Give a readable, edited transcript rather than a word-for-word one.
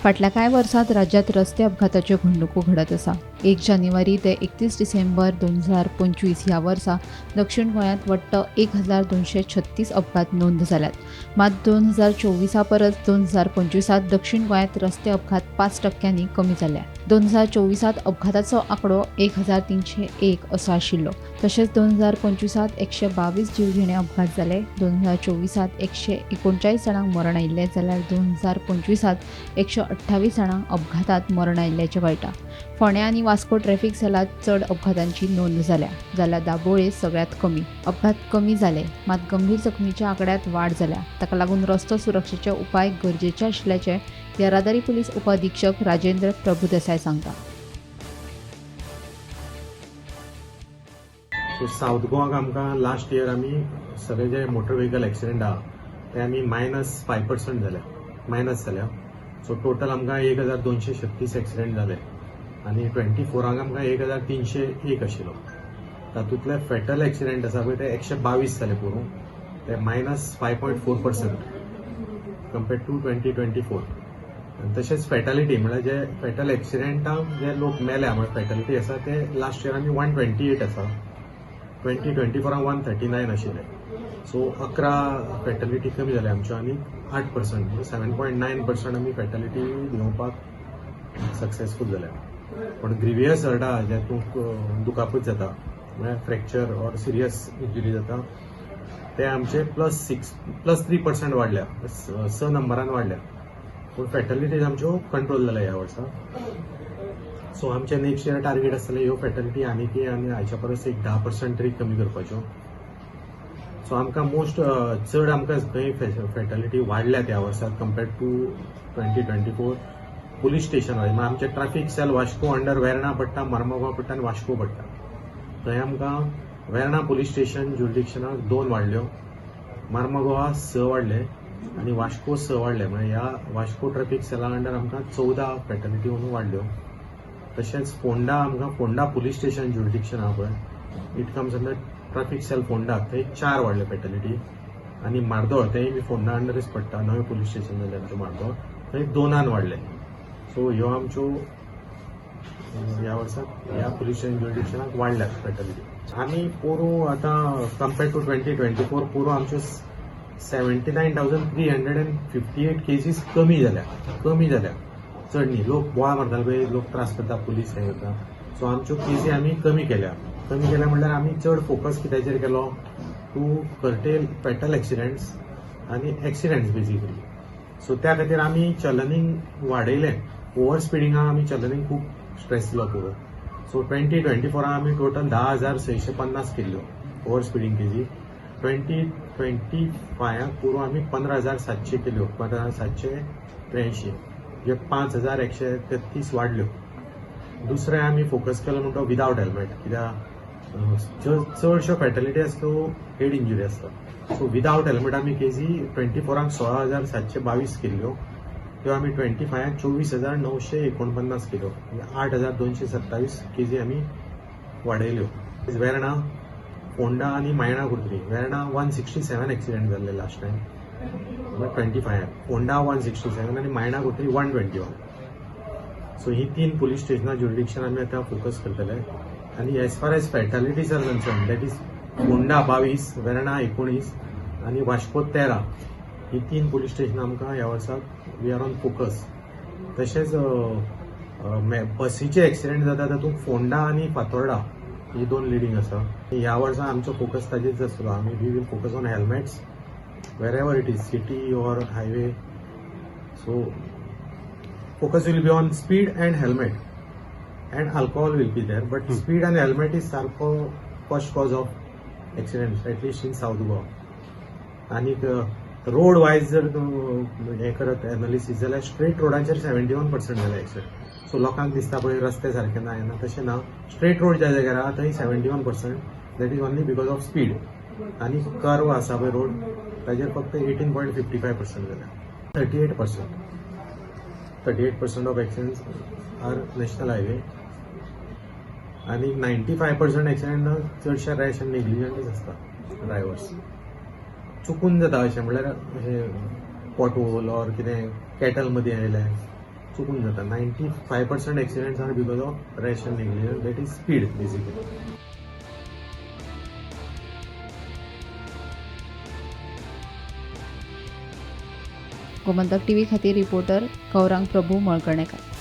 फाटल्या कांय वर्सांत राज्यांत रस्ते अपघाताच्यो घडणुको घडत आसा. 1 जानेवारी ते 31 डिसेंबर 2025 ह्या वर्सा दक्षिण गोंयांत वट्ट 1236 अपघात नोंद जाल्यात. मात 2024 परस 2025 दक्षिण गोंयांत रस्ते अपघात 5% कमी जाल्या. 2024 अपघाताचो आंकडो 1301 असो आशिल्लो. तशेंच 2025 122 जीवघेणे अपघात जाले. 2024 139 जाणांक मरण आयिल्ले जाल्यार 2025 128 जाणांक अपघातात मरण आयिल्ल्याचें कळटा. फोंड्या आनी वास्को ट्रॅफिक सेलात चड अपघातांची नोंद जाल्या, जाल्यार दाबोळे सगळ्यांत कमी. अपघात कमी जाले, मात गंभीर जखमींच्या आंकड्यांत वाड जाल्या. ताका लागून रस्तो सुरक्षेचे उपाय गरजेचे आशिल्ल्याचें येरादारी पुलीस उपअधीक्षक राजेंद्र प्रभुदेसाय सांगता. सो साऊथ गोवाक आमकां लास्ट इयर आमी सगळे जे मोटर व्हेकल एक्सिडेंट आहा ते आमी -5% जाल्या. सो टोटल आमकां 1236 एक्सिडेंट जाले आनी 24 आमकां 1301 आशिल्लो. तातूंतले फॅटल एक्सिडेंट आसा पळय ते 122 जाले पुरो, ते -5.4% कंपेर्ड टू 2024. आनी तशेंच फॅटालिटी म्हळ्यार जे फॅटल एक्सिडेंटाक जे लोक मेल्या म्हळ्यार फॅटालिटी आसा ते लास्ट इयर आमी 128 आसा. 2024 139 आशिल्ले. सो 11 फॅटलिटी कमी जाले आमच्यो आनी 8% 7.9% आमी फॅटलिटी देंवोवपाक सक्सेसफूल जाल्या. पण ग्रिवियस हर्ट आहा जेतूंक दुखापत जाता म्हळ्यार फ्रॅक्चर ऑर सिरियस इंजुरी जाता ते आमचे +3% वाडल्या, 6 नंबरान वाडल्या. पूण फॅटलिटीज आमच्यो कंट्रोल जाल्या ह्या वर्सा. सो आमचे नेक्स्ट इयर टार्गेट आसतले ह्यो फॅटलिटी आनी हाच्या परस एक 10% तरी कमी करपाच्यो. सो आमकां चड आमकां खंय फॅटलिटी वाडल्यात ह्या वर्सा कंपेर्ड टू 2024. पुलीस स्टेशन आमचे traffic cell Vasco under Verna पडटा, मर्मुगांव पडटा आनी वास्को पडटा. थंय आमकां वेर्णा पुलीस स्टेशन ज्युरिडिक्शनाक 2 वाडल्यो, मर्मुगांवा 6 वाडले आनी वास्को 6 वाडले. म्हळ्यार ह्या वास्को ट्रॅफिक सेला अंडर आमकां 14 फॅटलिटी म्हणून वाडल्यो. तशेंच फोंडा पुलीस स्टेशन ज्युरिडिक्शन आहा पळय, it comes under traffic cell Ponda, थंय 4 वाडले फॅटलिटी. आनी मार्दोळ तेंय बी फोंडा अंडरच पडटा, नवें पुलीस स्टेशन जालें आमचें मार्दोळ, थंय 2 वाडले. सो ह्यो आमच्यो ह्या वर्साक ह्या पुलीस स्टेशन ज्युरिडिक्शनाक वाडल्यात फॅटलिटी. आमी पोरू आतां कंपेर्ड टू 2024 पोरू आमच्यो 79,358 केसीस कमी जाल्या. चड न्ही, लोक बोवाळ मारताले पळय, लोक त्रास करता, पुलीस हें करता. सो आमच्यो केसी आमी कमी केल्या म्हणल्यार आमी चड फोकस कित्याचेर केलो टू कर्टेल फॅटल एक्सिडेंट्स आनी एक्सिडेंट्स बेसिकली. सो त्या खातीर आमी चलनींग वाडयलें. ओव्हर स्पिडींगाक आमी चलनींग खूब स्ट्रेस दिलो पुरो. सो 2024 आमी टोटल 10,650 केल्ल्यो ओव्हर स्पिडींग केसी. 2025 पुरो आमी 15,700 केल्ल्यो, 15,783, जे 5,133 वाडल्यो. दुसरें आमी फोकस केलो म्हणटा विदावट हेल्मेट, कित्याक चडश्यो फॅटलिटी आसता त्यो हेड इंजुरी आसता. सो विदावट हेल्मेट आमी केसी 24 16,722 केल्ल्यो, त्यो आमी 25 24,949 केल्यो, 8,227 केजी आमी वाडयल्यो. वेर्णा, फोंडा आनी मायणा कुर्त्री. वेर्णा 167 एक्सिडेंट जाल्ले लास्ट टायम 25, फोंडा 167 आनी मायणा कुर्त्री 121. सो ही 3 पुलीस स्टेशनां ज्युरिडिक्शन आमी आतां फोकस करतले. आनी as far as fatalities are concern, that is Ponda 22, Verna 19 आनी वास्को 13. ही 3 पुलीस स्टेशनां आमकां ह्या वर्साक वी आर ऑन फोकस. तशेंच बसीचे एक्सिडेंट जाता तातूंत फोंडा आनी फातोर्डा ही 2 लिडींग आसा. ह्या वर्सा आमचो फोकस ताजेच आसतलो. आमी we will focus on helmets wherever it is, city or highway. So focus will be on speed and helmet, and alcohol will be there, but speed and helmet is first cause of accidents, at least in South Goa. आणि road wise जर हे करत analysis जाल्यार straight रोडाचेर 71% जाले accident. So लोकांक दिसता पळय रस्ते सारके ना येना, तशें ना. स्ट्रेट रोड ज्या जाग्यार आहा थंय 71%, that is only because of speed. आनी कर्व आसा पळय रोड ताजेर फक्त 18.55% जाल्या. 38% of accidents R national highway आनी 95% एक्सिडेंट चडशे रॅश आनी नेग्लिजंटच आसता ड्रायव्हर्स. चुकून जाता अशें, म्हळ्यार अशें पॉटहोल ऑर कितें कॅटल मदीं आयलें चुकून जातात. 95% accidents are because of rash and negligence, that is speed basically. Gomantak TV खातीर रिपोर्टर गौरांग प्रभू मळकणेकार.